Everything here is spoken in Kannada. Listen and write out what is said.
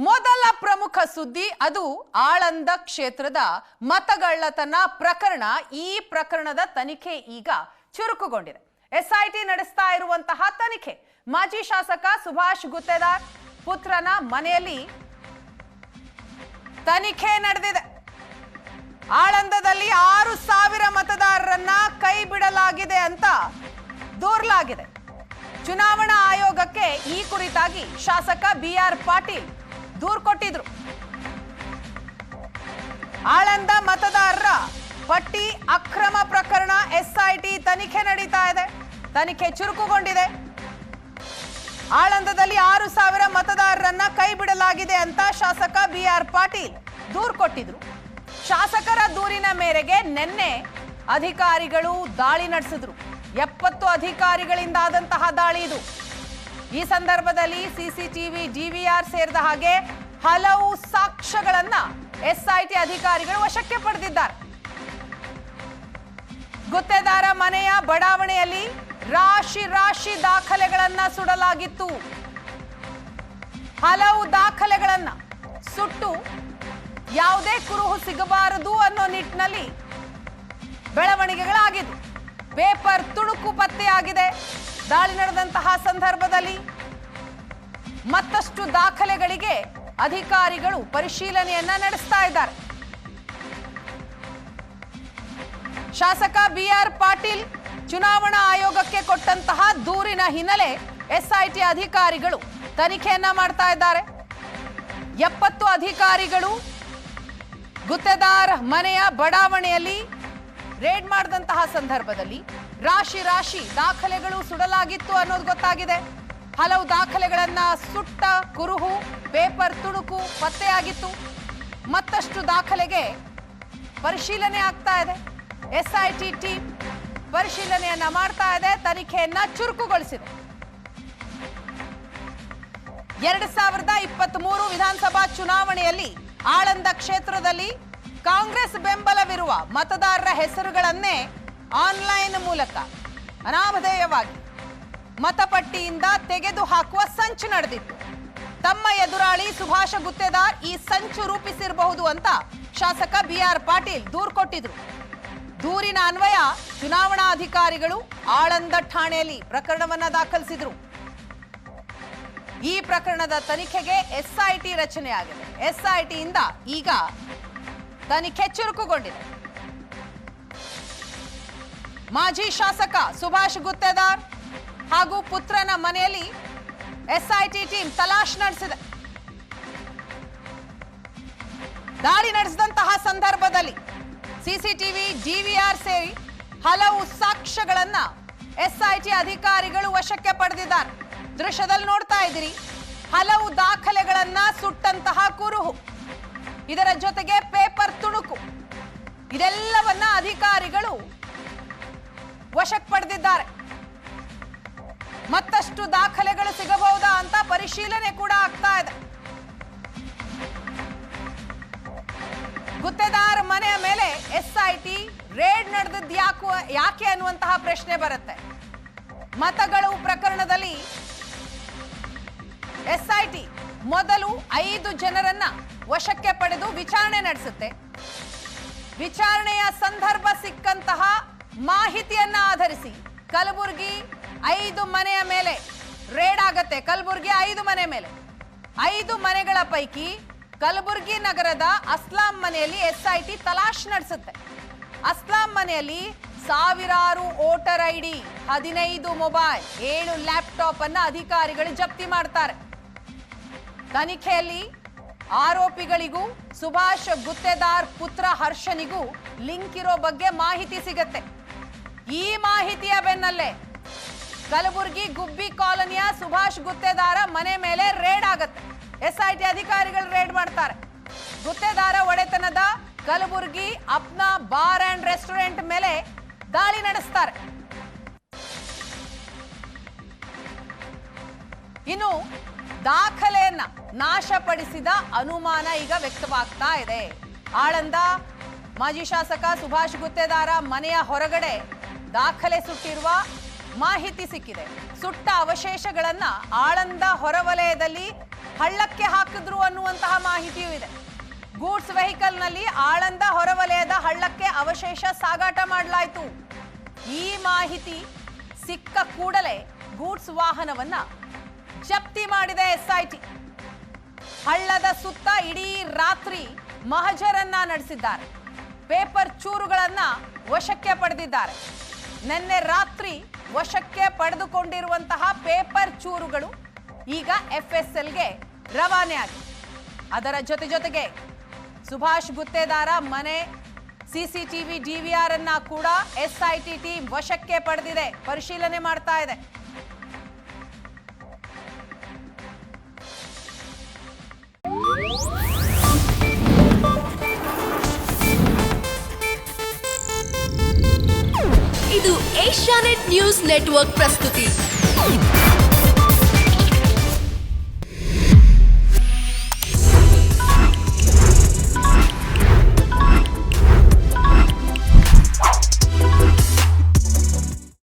ಮೊದಲ ಪ್ರಮುಖ ಸುದ್ದಿ ಅದು ಆಳಂದ ಕ್ಷೇತ್ರದ ಮತಗಳ್ಳತನ ಪ್ರಕರಣ. ಈ ಪ್ರಕರಣದ ತನಿಖೆ ಈಗ ಚುರುಕುಗೊಂಡಿದೆ. ಎಸ್ಐಟಿ ನಡೆಸ್ತಾ ಇರುವಂತಹ ತನಿಖೆ ಮಾಜಿ ಶಾಸಕ ಸುಭಾಷ್ ಗುತ್ತೇದಾರ್ ಪುತ್ರನ ಮನೆಯಲ್ಲಿ ತನಿಖೆ ನಡೆದಿದೆ. ಆಳಂದದಲ್ಲಿ 6,000 ಮತದಾರರನ್ನ ಕೈ ಬಿಡಲಾಗಿದೆ ಅಂತ ದೂರಲಾಗಿದೆ. ಚುನಾವಣಾ ಆಯೋಗಕ್ಕೆ ಈ ಕುರಿತಾಗಿ ಶಾಸಕ BR ಪಾಟೀಲ್ ದೂರು ಕೊಟ್ಟಿದ್ರು. ಆಳಂದ ಮತದಾರರ ಪಟ್ಟಿ ಅಕ್ರಮ ಪ್ರಕರಣ ಎಸ್ಐಟಿ ತನಿಖೆ ನಡೀತಾ ಇದೆ. ತನಿಖೆ ಚುರುಕುಗೊಂಡಿದೆ. ಆಳಂದದಲ್ಲಿ 6,000 ಮತದಾರರನ್ನ ಕೈ ಬಿಡಲಾಗಿದೆ ಅಂತ ಶಾಸಕ BR ಪಾಟೀಲ್ ದೂರು ಕೊಟ್ಟಿದ್ರು. ಶಾಸಕರ ದೂರಿನ ಮೇರೆಗೆ ನಿನ್ನೆ ಅಧಿಕಾರಿಗಳು ದಾಳಿ ನಡೆಸಿದ್ರು. 70 ಅಧಿಕಾರಿಗಳಿಂದ ಆದಂತಹ ದಾಳಿ ಇದು. ಈ ಸಂದರ್ಭದಲ್ಲಿ ಸಿಸಿಟಿವಿ, DVR ಸೇರಿದ ಹಾಗೆ ಹಲವು ಸಾಕ್ಷ್ಯಗಳನ್ನ ಎಸ್ಐಟಿ ಅಧಿಕಾರಿಗಳು ವಶಕ್ಕೆ ಪಡೆದಿದ್ದಾರೆ. ಗುತ್ತೇದಾರ ಮನೆಯ ಬಡಾವಣೆಯಲ್ಲಿ ರಾಶಿ ದಾಖಲೆಗಳನ್ನ ಸುಡಲಾಗಿತ್ತು. ಹಲವು ದಾಖಲೆಗಳನ್ನ ಸುಟ್ಟು ಯಾವುದೇ ಕುರುಹು ಸಿಗಬಾರದು ಅನ್ನೋ ನಿಟ್ಟಿನಲ್ಲಿ ಬೆಳವಣಿಗೆಗಳಾಗಿದ್ದು, ಪೇಪರ್ ತುಣುಕು ಪತ್ತೆಯಾಗಿದೆ. ದಾಳಿ ನಡೆದಂತಹ ಸಂದರ್ಭದಲ್ಲಿ ಮತ್ತಷ್ಟು ದಾಖಲೆಗಳಿಗೆ ಅಧಿಕಾರಿಗಳು ಪರಿಶೀಲನೆಯನ್ನ ನಡೆಸ್ತಾ ಇದ್ದಾರೆ. ಶಾಸಕ BR ಪಾಟೀಲ್ ಚುನಾವಣಾ ಆಯೋಗಕ್ಕೆ ಕೊಟ್ಟಂತಹ ದೂರಿನ ಹಿನ್ನೆಲೆ ಎಸ್ಐಟಿ ಅಧಿಕಾರಿಗಳು ತನಿಖೆಯನ್ನ ಮಾಡ್ತಾ ಇದ್ದಾರೆ. 70 ಅಧಿಕಾರಿಗಳು ಗುತ್ತೇದಾರ್ ಮನೆಯ ಬಡಾವಣೆಯಲ್ಲಿ ರೇಡ್ ಮಾಡಿದಂತಹ ಸಂದರ್ಭದಲ್ಲಿ ರಾಶಿ ದಾಖಲೆಗಳು ಸುಡಲಾಗಿತ್ತು ಅನ್ನೋದು ಗೊತ್ತಾಗಿದೆ. ಹಲವು ದಾಖಲೆಗಳನ್ನ ಸುಟ್ಟ ಕುರುಹು, ಪೇಪರ್ ತುಣುಕು ಪತ್ತೆಯಾಗಿತ್ತು. ಮತ್ತಷ್ಟು ದಾಖಲೆಗೆ ಪರಿಶೀಲನೆ ಆಗ್ತಾ ಇದೆ. ಎಸ್ಐಟಿ ಟೀಮ್ ಪರಿಶೀಲನೆಯನ್ನ ಮಾಡ್ತಾ ಇದೆ. ತನಿಖೆಯನ್ನ ಚುರುಕುಗೊಳಿಸಿದೆ. 2023 ವಿಧಾನಸಭಾ ಚುನಾವಣೆಯಲ್ಲಿ ಆಳಂದ ಕ್ಷೇತ್ರದಲ್ಲಿ ಕಾಂಗ್ರೆಸ್ ಬೆಂಬಲವಿರುವ ಮತದಾರರ ಹೆಸರುಗಳನ್ನೇ ಆನ್ಲೈನ್ ಮೂಲಕ ಅನಾಮಧೇಯವಾಗಿ ಮತಪಟ್ಟಿಯಿಂದ ತೆಗೆದು ಹಾಕುವ ಸಂಚು ನಡೆದಿತ್ತು. ತಮ್ಮ ಎದುರಾಳಿ ಸುಭಾಷ ಗುತ್ತೇದಾರ್ ಈ ಸಂಚು ರೂಪಿಸಿರಬಹುದು ಅಂತ ಶಾಸಕ BR ಪಾಟೀಲ್ ದೂರು ಕೊಟ್ಟಿದ್ರು. ದೂರಿನ ಅನ್ವಯ ಚುನಾವಣಾ ಅಧಿಕಾರಿಗಳು ಆಳಂದ ಠಾಣೆಯಲ್ಲಿ ಪ್ರಕರಣವನ್ನ ದಾಖಲಿಸಿದ್ರು. ಈ ಪ್ರಕರಣದ ತನಿಖೆಗೆ ಎಸ್ಐಟಿ ರಚನೆಯಾಗಿದೆ. ಎಸ್ಐಟಿಯಿಂದ ಈಗ ತನಿಖೆ ಚುರುಕುಗೊಂಡಿದೆ. ಮಾಜಿ ಶಾಸಕ ಸುಭಾಷ್ ಗುತ್ತೇದಾರ್ ಹಾಗೂ ಪುತ್ರನ ಮನೆಯಲ್ಲಿ ಎಸ್ಐಟಿ ಟೀಮ್ ತಲಾಶ್ ನಡೆಸಿದೆ. ದಾಳಿ ನಡೆಸಿದಂತಹ ಸಂದರ್ಭದಲ್ಲಿ ಸಿಸಿಟಿವಿ, DVR ಸೇರಿ ಹಲವು ಸಾಕ್ಷ್ಯಗಳನ್ನ ಎಸ್ಐಟಿ ಅಧಿಕಾರಿಗಳು ವಶಕ್ಕೆ ಪಡೆದಿದ್ದಾರೆ. ದೃಶ್ಯದಲ್ಲಿ ನೋಡ್ತಾ ಇದ್ದೀರಿ, ಹಲವು ದಾಖಲೆಗಳನ್ನ ಸುಟ್ಟಂತಹ ಕುರುಹು, ಇದರ ಜೊತೆಗೆ ಪೇಪರ್ ತುಣುಕು, ಇದೆಲ್ಲವನ್ನ ಅಧಿಕಾರಿಗಳು ವಶಕ್ಕೆ ಪಡೆದಿದ್ದಾರೆ. ಮತ್ತಷ್ಟು ದಾಖಲೆಗಳು ಸಿಗಬಹುದಾ ಅಂತ ಪರಿಶೀಲನೆ ಕೂಡ ಆಗ್ತಾ ಇದೆ. ಗುತ್ತೇದಾರ್ ಮನೆಯ ಮೇಲೆ ಎಸ್ಐಟಿ ರೇಡ್ ನಡೆದಿದ್ದು ಯಾಕೆ ಅನ್ನುವಂತಹ ಪ್ರಶ್ನೆ ಬರುತ್ತೆ. ಮತಗಳು ಪ್ರಕರಣದಲ್ಲಿ ಎಸ್ಐಟಿ ಮೊದಲು 5 ಜನರನ್ನ ವಶಕ್ಕೆ ಪಡೆದು ವಿಚಾರಣೆ ನಡೆಸುತ್ತೆ. ವಿಚಾರಣೆಯ ಸಂದರ್ಭ ಸಿಕ್ಕಂತಹ ಮಾಹಿತಿಯನ್ನ ಆಧರಿಸಿ ಕಲಬುರಗಿ 5 ಮನೆಯ ಮೇಲೆ ರೇಡ್ ಆಗತ್ತೆ. ಕಲಬುರಗಿ 5 ಮನೆ ಮೇಲೆ 5 ಮನೆಗಳ ಪೈಕಿ ಕಲಬುರಗಿ ನಗರದ ಅಸ್ಲಾಂ ಮನೆಯಲ್ಲಿ ಎಸ್ಐಟಿ ತಲಾಶ್ ನಡೆಸುತ್ತೆ. ಅಸ್ಲಾಂ ಮನೆಯಲ್ಲಿ ಸಾವಿರಾರು ವೋಟರ್ ID, 15 ಮೊಬೈಲ್, 7 ಲ್ಯಾಪ್ಟಾಪ್ ಅನ್ನ ಅಧಿಕಾರಿಗಳು ಜಪ್ತಿ ಮಾಡ್ತಾರೆ. ತನಿಖೆಯಲ್ಲಿ ಆರೋಪಿಗಳಿಗೂ ಸುಭಾಷ್ ಗುತ್ತೇದಾರ್ ಪುತ್ರ ಹರ್ಷನಿಗೂ ಲಿಂಕ್ ಇರೋ ಬಗ್ಗೆ ಮಾಹಿತಿ ಸಿಗತ್ತೆ. ಈ ಮಾಹಿತಿಯ ಬೆನ್ನಲ್ಲೇ ಕಲಬುರಗಿ ಗುಬ್ಬಿ ಕಾಲೋನಿಯ ಸುಭಾಷ್ ಗುತ್ತೇದಾರ ಮನೆ ಮೇಲೆ ರೇಡ್ ಆಗತ್ತೆ. ಎಸ್ಐಟಿ ಅಧಿಕಾರಿಗಳು ರೇಡ್ ಮಾಡ್ತಾರೆ. ಗುತ್ತೇದಾರ ಒಡೆತನದ Kalaburagi Apna bar and restaurant ಮೇಲೆ ದಾಳಿ ನಡೆಸ್ತಾರೆ. ಇನ್ನು ದಾಖಲೆಯನ್ನ ನಾಶಪಡಿಸಿದ ಅನುಮಾನ ಈಗ ವ್ಯಕ್ತವಾಗ್ತಾ ಇದೆ. ಆಳಂದ ಮಾಜಿ ಶಾಸಕ ಸುಭಾಷ್ ಗುತ್ತೇದಾರ ಮನೆಯ ಹೊರಗಡೆ ದಾಖಲೆ ಸುಟ್ಟಿರುವ ಮಾಹಿತಿ ಸಿಕ್ಕಿದೆ. ಸುಟ್ಟ ಅವಶೇಷಗಳನ್ನ ಆಳಂದ ಹೊರವಲಯದಲ್ಲಿ ಹಳ್ಳಕ್ಕೆ ಹಾಕಿದ್ರು ಅನ್ನುವಂತಹ ಮಾಹಿತಿಯೂ ಇದೆ. ಗೂಡ್ಸ್ ವೆಹಿಕಲ್ನಲ್ಲಿ ಆಳಂದ ಹೊರವಲಯದ ಹಳ್ಳಕ್ಕೆ ಅವಶೇಷ ಸಾಗಾಟ ಮಾಡಲಾಯಿತು. ಈ ಮಾಹಿತಿ ಸಿಕ್ಕ ಕೂಡಲೇ ಗೂಡ್ಸ್ ವಾಹನವನ್ನ ಜಪ್ತಿ ಮಾಡಿದೆ ಎಸ್ಐಟಿ. ಹಳ್ಳದ ಸುತ್ತ ಇಡೀ ರಾತ್ರಿ ಮಹಜರನ್ನ ನಡೆಸಿದ್ದಾರೆ. ಪೇಪರ್ ಚೂರುಗಳನ್ನ ವಶಕ್ಕೆ ಪಡೆದಿದ್ದಾರೆ. ನಿನ್ನೆ ರಾತ್ರಿ ವಶಕ್ಕೆ ಪಡೆದುಕೊಂಡಿರುವಂತಹ ಪೇಪರ್ ಚೂರುಗಳು ಈಗ FSLಗೆ ರವಾನೆ ಆಗಿದೆ. ಅದರ ಜೊತೆಗೆ ಸುಭಾಷ್ ಗುತ್ತೇದಾರ ಮನೆ CCTV DVR ಅನ್ನ ಕೂಡ SIT ಟೀಮ್ ವಶಕ್ಕೆ ಪಡೆದಿದೆ, ಪರಿಶೀಲನೆ ಮಾಡ್ತಾ ಇದೆ. ಇದು ಏಷ್ಯಾನೆಟ್ ನ್ಯೂಸ್ ನೆಟ್ವರ್ಕ್ ಪ್ರಸ್ತುತಿ.